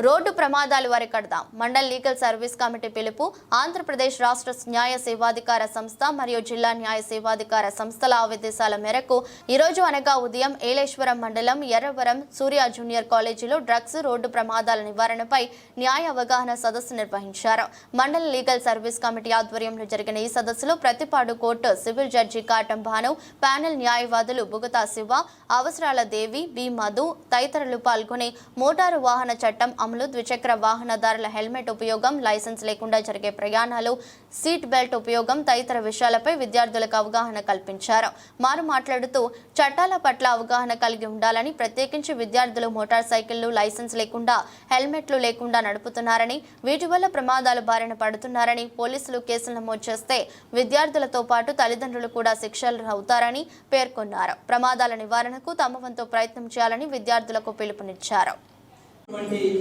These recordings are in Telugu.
రోడ్డు ప్రమాదాలు అరికడదాం. మండల్ లీగల్ సర్వీస్ కమిటీ పిలుపు. ఆంధ్రప్రదేశ్ రాష్ట్ర న్యాయ సేవాధికార సంస్థ మరియు జిల్లా న్యాయ సేవాధికార సంస్థల ఆదేశాల మేరకు ఈరోజు అనగా ఉదయం ఏలేశ్వరం మండలం ఎర్రవరం సూర్య జూనియర్ కాలేజీలో డ్రగ్స్ రోడ్డు ప్రమాదాల నివారణపై న్యాయ అవగాహన సదస్సు నిర్వహించారు. మండల్ లీగల్ సర్వీస్ కమిటీ ఆధ్వర్యంలో జరిగిన ఈ సదస్సులో Prathipadu court civil judge Katam Bhanu, panel న్యాయవాదులు బుగతా శివ, అవసరాల దేవి, బి మధు తదితరులు పాల్గొని మోటారు వాహన చట్టం అమలు, ద్విచక్ర వాహనదారుల హెల్మెట్ ఉపయోగం, లైసెన్స్ లేకుండా జరిగే ప్రయాణాలు, సీట్ బెల్ట్ ఉపయోగం తదితర విషయాలపై విద్యార్థులకు అవగాహన కల్పించారు. వారు మాట్లాడుతూ చట్టాల పట్ల అవగాహన కలిగి ఉండాలని, ప్రత్యేకించి విద్యార్థులు మోటార్ సైకిళ్లు లైసెన్స్ లేకుండా హెల్మెట్లు లేకుండా నడుపుతున్నారని, వీటి వల్ల ప్రమాదాలు బారిన పడుతున్నారని, పోలీసులు కేసులు నమోదు చేస్తే విద్యార్థులతో పాటు తల్లిదండ్రులు కూడా శిక్షలు అవుతారని పేర్కొన్నారు. ప్రమాదాల నివారణకు తమ వంతు ప్రయత్నం చేయాలని విద్యార్థులకు పిలుపునిచ్చారు.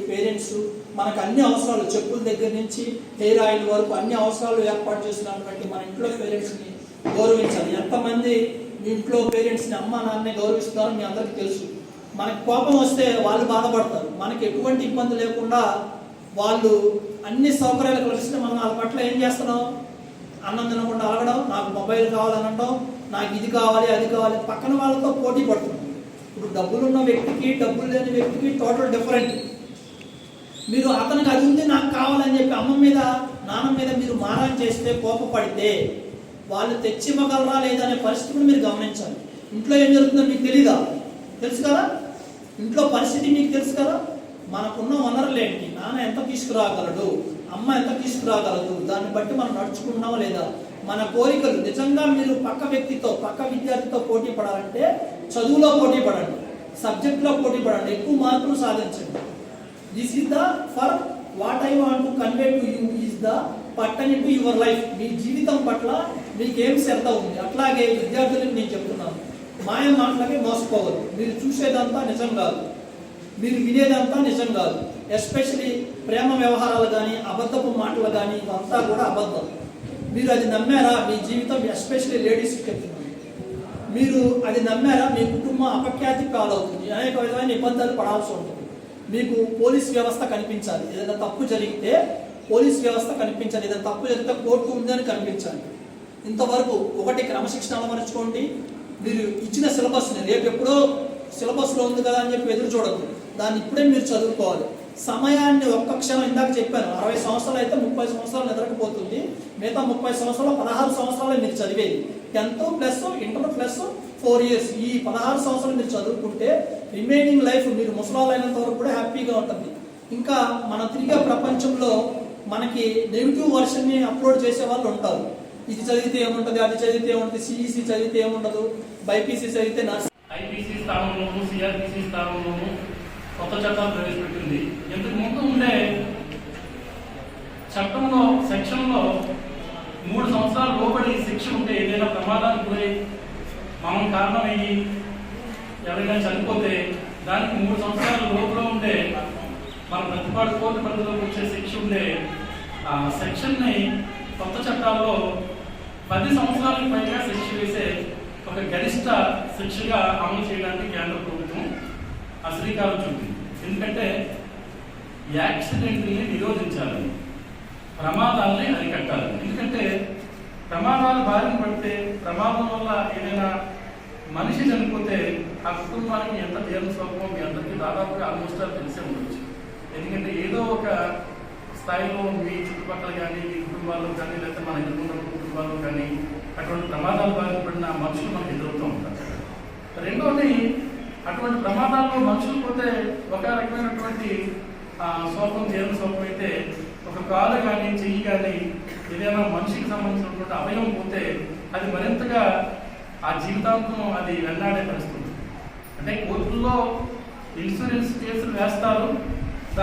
పేరెంట్స్ మనకు అన్ని అవసరాలు, చెప్పుల దగ్గర నుంచి హెయిర్ ఆయిల్ వరకు అన్ని అవసరాలు ఏర్పాటు చేసినటువంటి మన ఇంట్లో పేరెంట్స్ని గౌరవించాలి. ఎంతమంది మీ ఇంట్లో పేరెంట్స్ని అమ్మ నాన్నని గౌరవిస్తారో మీ అందరికీ తెలుసు. మనకి కోపం వస్తే వాళ్ళు బాధపడతారు. మనకి ఎటువంటి ఇబ్బంది లేకుండా వాళ్ళు అన్ని సౌకర్యాలు కలిస్తే మనం వాళ్ళ పట్ల ఏం చేస్తున్నాం? అన్నం తినకుండా అలగడం, నాకు మొబైల్ కావాలని అనడం, నాకు ఇది కావాలి అది కావాలి, పక్కన వాళ్ళతో పోటీ పడుతున్నాం. ఇప్పుడు డబ్బులున్న వ్యక్తికి డబ్బులు లేని వ్యక్తికి టోటల్ డిఫరెంట్. మీరు అతనికి అది ఉంది నాకు కావాలని చెప్పి అమ్మ మీద నాన్న మీద మీరు మారం చేస్తే, కోపపడితే వాళ్ళు తెచ్చివ్వగలరా లేదనే పరిస్థితిని మీరు గమనించాలి. ఇంట్లో ఏం జరుగుతుందో మీకు తెలీదా? తెలుసు కదా, ఇంట్లో పరిస్థితి మీకు తెలుసు కదా. మనకున్న వనరులు ఏంటి, నాన్న ఎంత తీసుకురాగలడు, అమ్మ ఎంత తీసుకురాగలదు, దాన్ని బట్టి మనం నడుచుకుంటున్నామా లేదా. మన కోరికలు నిజంగా మీరు పక్క వ్యక్తితో పక్క విద్యార్థితో పోటీ పడాలంటే చదువులో పోటీ పడండి, సబ్జెక్టులో పోటీ పడండి, ఎక్కువ మార్కులు సాధించండి. This is the for what I want to convey to you is the pattern to your life. మీ జీవితం పట్ల మీకేం శ్రద్ధ ఉంది. అట్లాగే విద్యార్థులకు నేను చెప్తున్నాను, మాయ మాటలకే మోసపోవద్దు. మీరు చూసేదంతా నిజం కాదు, మీరు వినేదంతా నిజం కాదు. ఎస్పెషలీ ప్రేమ వ్యవహారాలు కానీ అబద్ధపు మాటలు కానీ ఇవంతా కూడా అబద్ధం. మీరు అది నమ్మారా, మీ జీవితం ఎస్పెషలీ లేడీస్కి చెప్తున్నాను, మీరు అది నమ్మారా మీ కుటుంబం అపఖ్యాతి పాలవుతుంది, అనేక విధమైన ఇబ్బందులు పడాల్సి ఉంటుంది. మీకు పోలీస్ వ్యవస్థ కనిపించాలి. ఏదైనా తప్పు జరిగితే పోలీస్ వ్యవస్థ కనిపించాలి, ఏదైనా తప్పు జరిగితే కోర్టు ఉందని కనిపించాలి. ఇంతవరకు ఒకటి క్రమశిక్షణ అలవరుచుకోండి. మీరు ఇచ్చిన సిలబస్ని రేపు ఎప్పుడో సిలబస్లో ఉంది కదా అని చెప్పి ఎదురు చూడద్దు, దాన్ని ఇప్పుడే మీరు చదువుకోవాలి. సమయాన్ని ఒక్క క్షణం ఇందాక చెప్పాను, 60 సంవత్సరాలు అయితే 30 సంవత్సరాలు నిద్రకపోతుంది, మిగతా 30 సంవత్సరాలు 16 సంవత్సరాలు మీరు చదివేది. 10th plus inter plus 4 years, ఈ 16 సంవత్సరాలు మీరు చదువుకుంటే రిమైనింగ్ లైఫ్ మీరు ముసలాలైనంత వరకు కూడా హ్యాపీగా ఉంటుంది. ఇంకా మన తిరిగే ప్రపంచంలో మనకి నెగిటివ్ వర్షన్ని అప్లోడ్ చేసే వాళ్ళు ఉంటారు. ఇది చదివితే ఏముంటుంది, అది చదివితే ఏముంటుంది, సిఈసి చదివితే ఏముండదు, బైపీసీ చదివితే ఐపీసీ స్థానంలోనూ సిఆర్పీసీ స్థానంలోనూ కొత్త చట్టాలు ప్రవేశపెట్టింది. ఇంతకు ముందు ఉండే చట్టంలో సెక్షన్లో 3 సంవత్సరాలు లోబడి శిక్ష ఉంటే, ఏదైనా ప్రమాదానికి గురై మనం కారణమయ్యి ఎవరైనా చనిపోతే దానికి 3 సంవత్సరాల లోపల ఉండే మన ప్రతిపాడు కోర్టు పరిధిలోకి వచ్చే శిక్ష ఉండే ఆ సెక్షన్ని కొత్త చట్టాల్లో 10 సంవత్సరాలకు పైగా శిక్ష వేసే ఒక గరిష్ట శిక్షగా అమలు చేయడానికి కేంద్ర ప్రభుత్వం శ్రీకారం చుట్టింది. ఎందుకంటే యాక్సిడెంట్ని నిరోధించాలి, ప్రమాదాలని అరికట్టాలి. ఎందుకంటే ప్రమాదాలు బారిన పడితే, ప్రమాదం వల్ల ఏదైనా మనిషి చనిపోతే ఆ కుటుంబానికి ఎంత జీవనస్వల్పం మీ అందరికీ దాదాపుగా ఆల్మోస్ట్ తెలిసే ఉండొచ్చు. ఎందుకంటే ఏదో ఒక స్థాయిలో మీ చుట్టుపక్కల కానీ, మీ కుటుంబాల్లో కానీ, లేకపోతే మన ఎదుర్కొన్న కుటుంబాల్లో కానీ అటువంటి ప్రమాదాలు బారిన పడిన మనుషులు మనకు ఎదురవుతూ ఉంటారు. రెండోది, అటువంటి ప్రమాదాల్లో మనుషులు పోతే ఒక రకమైనటువంటి స్వల్పం జీవన స్వల్పం అయితే, ఒక కాలు కానీ చెయ్యి కానీ ఏదైనా మనిషికి సంబంధించినటువంటి అవయవం పోతే అది మరింతగా ఆ జీవితాంతం అది వెన్నాడే పరిస్థితి. అంటే కోర్టుల్లో ఇన్సూరెన్స్ కేసులు వేస్తారు,